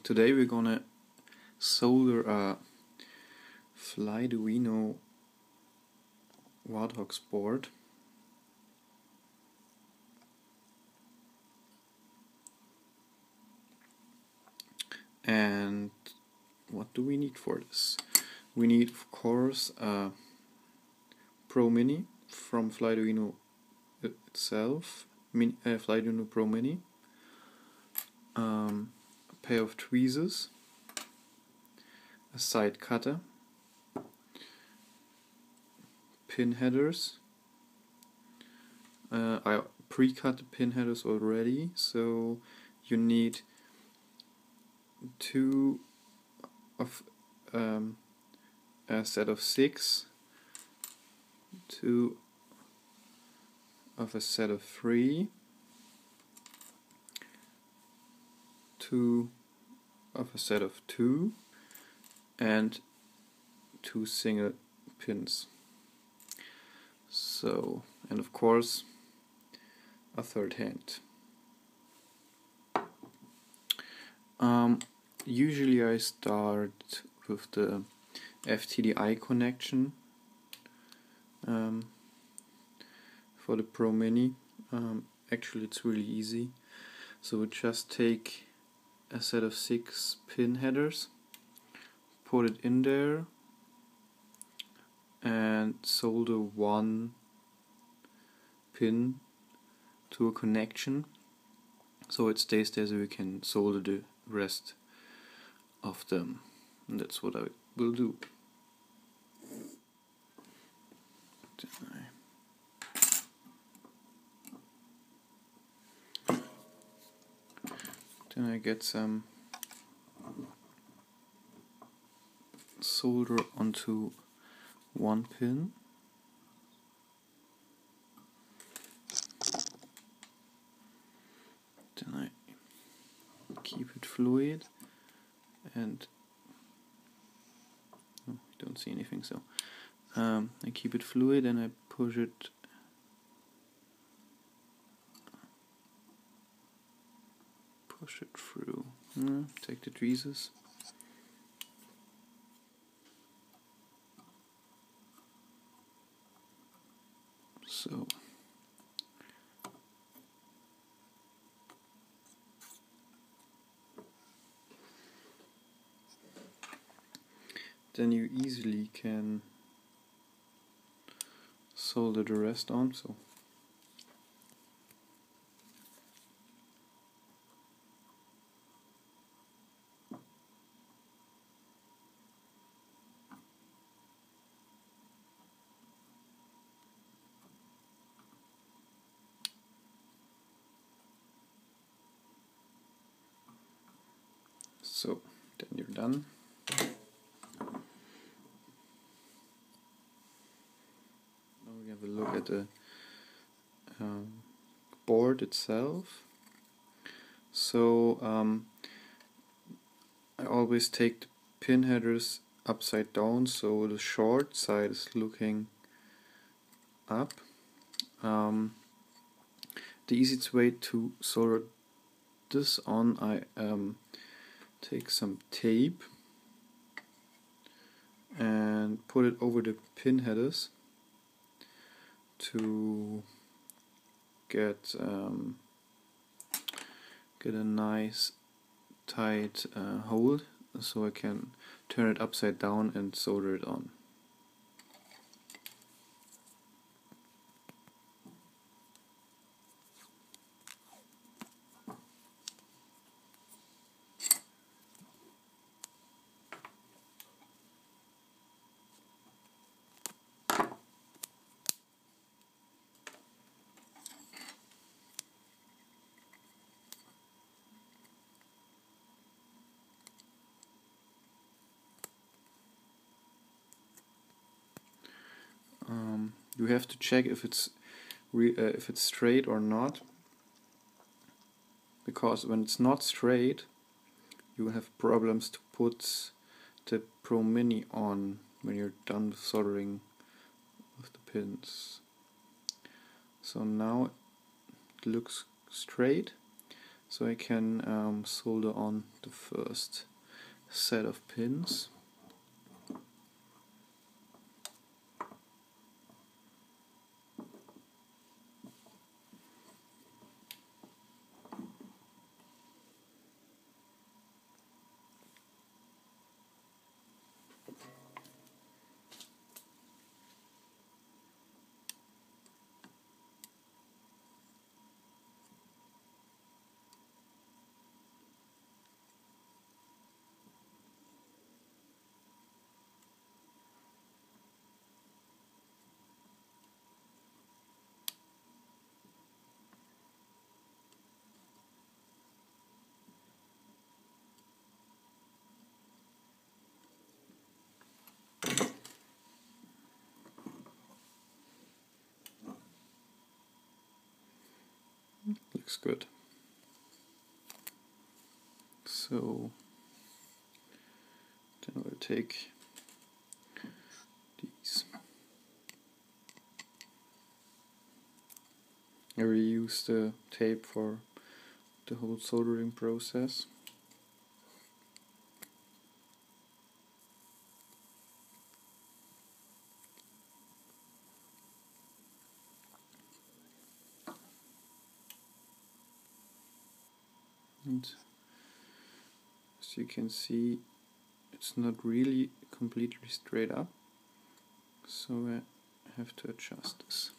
Today we're gonna solder a Flyduino Warthox board. And what do we need for this? We need, of course, a Pro Mini from Flyduino itself, Flyduino Pro Mini, a pair of tweezers, a side cutter, pin headers. I pre-cut the pin headers already, so you need two of a set of 6, two of a set of 3, two of a set of 2, and 2 single pins. So, and of course a third hand. Usually I start with the FTDI connection for the Pro Mini. Actually it's really easy. So we just take a set of 6 pin headers, put it in there, and solder one pin to a connection so it stays there, so we can solder the rest of them. And that's what I will do. Then I get some solder onto one pin. Then I keep it fluid and I don't see anything, so I keep it fluid and I push it through. Take the tweezers. So then you easily can solder the rest on. So then you're done. Now we have a look at the board itself. So I always take the pin headers upside down, so the short side is looking up. The easiest way to solder this on, I take some tape and put it over the pin headers to get a nice tight hold, so I can turn it upside down and solder it on. You have to check if it's straight or not, because when it's not straight you have problems to put the Pro Mini on when you're done with soldering with the pins. So now it looks straight, so I can solder on the first set of pins. Looks good. So then we'll take these. I reuse the tape for the whole soldering process. And as you can see, it's not really completely straight up, so I have to adjust this.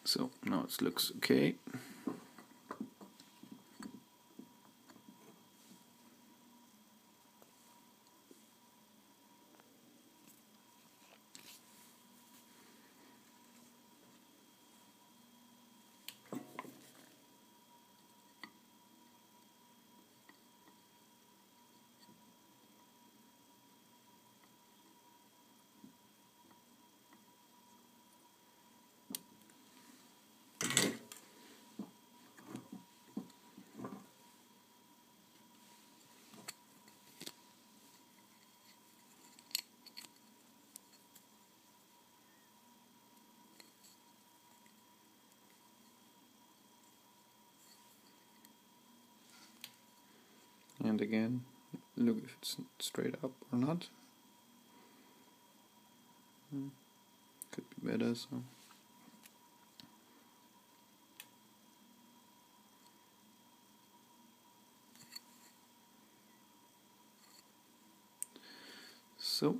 So now it looks okay. And again, look if it's straight up or not. Could be better, so. So.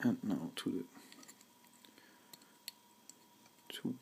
And now to the two.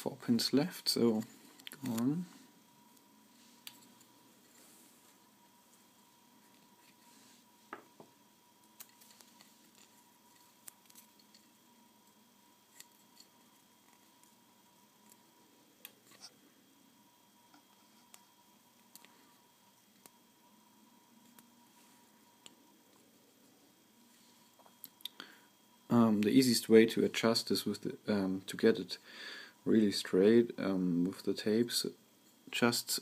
4 pins left, so go on. The easiest way to adjust this with the to get it really straight with the tapes, just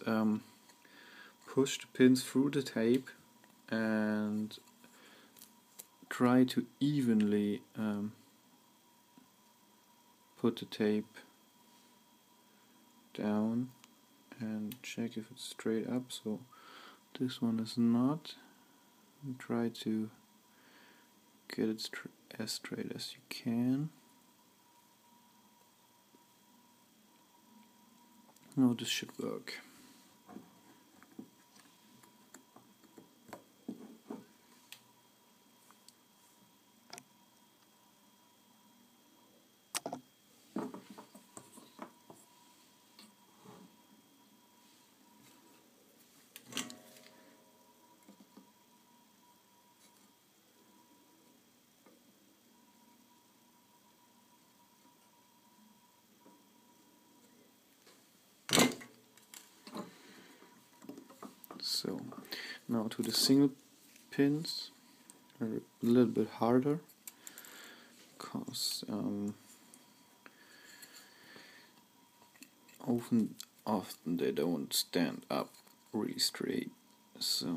push the pins through the tape and try to evenly put the tape down and check if it's straight up. So this one is not, and try to get it as straight as you can. No, this should work. So now to the single pins, are a little bit harder because often they don't stand up really straight. So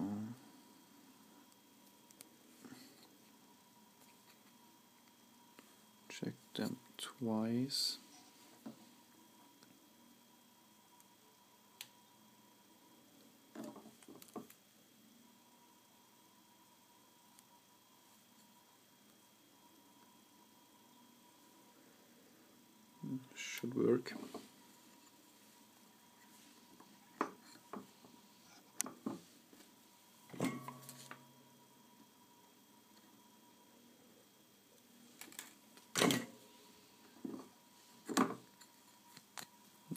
check them twice. Should work.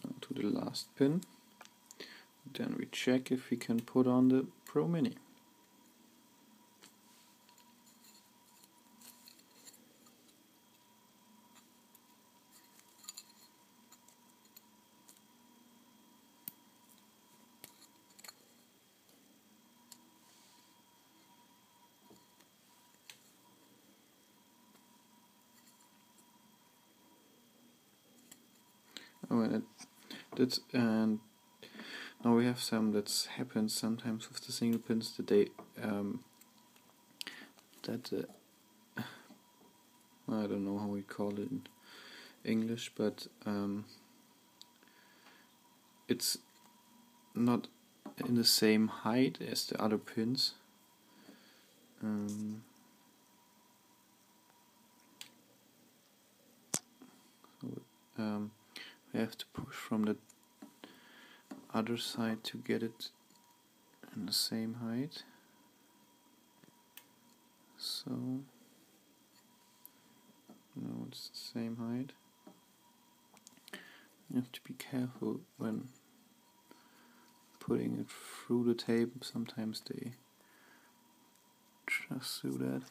Now to the last pin. Then we check if we can put on the Pro Mini. Oh, and now we have some that's happens sometimes with the single pins that they I don't know how we call it in English, but it's not in the same height as the other pins. We have to push from the other side to get it in the same height. So now it's the same height. You have to be careful when putting it through the tape. Sometimes they just do that.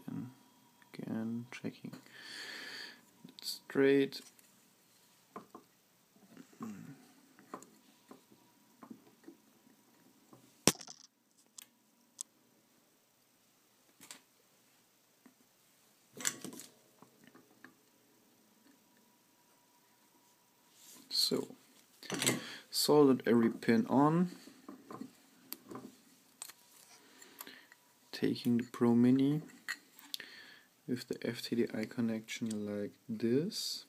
Then again checking it's straight. So soldered every pin on, taking the Pro Mini with the FTDI connection like this,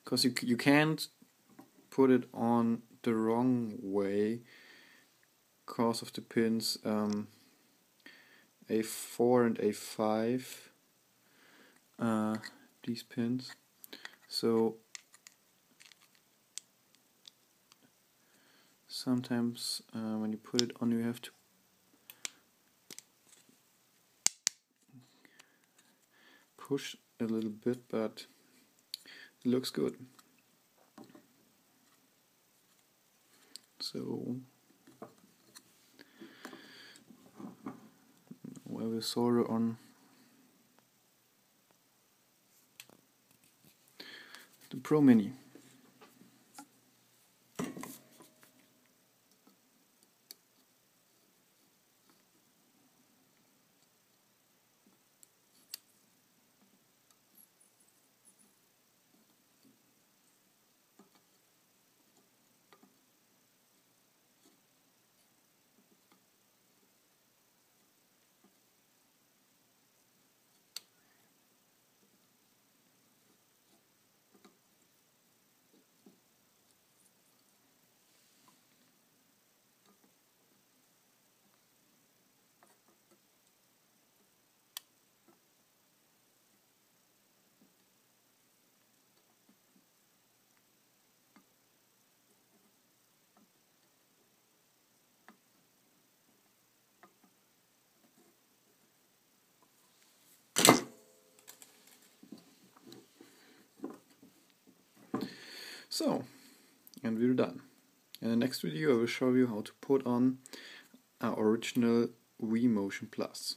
because you can't put it on the wrong way because of the pins A4 and A5, these pins. So sometimes when you put it on, you have to push a little bit, but it looks good. So we have a solder on the Pro Mini. So, and we're done. In the next video I will show you how to put on our original Wii Motion Plus.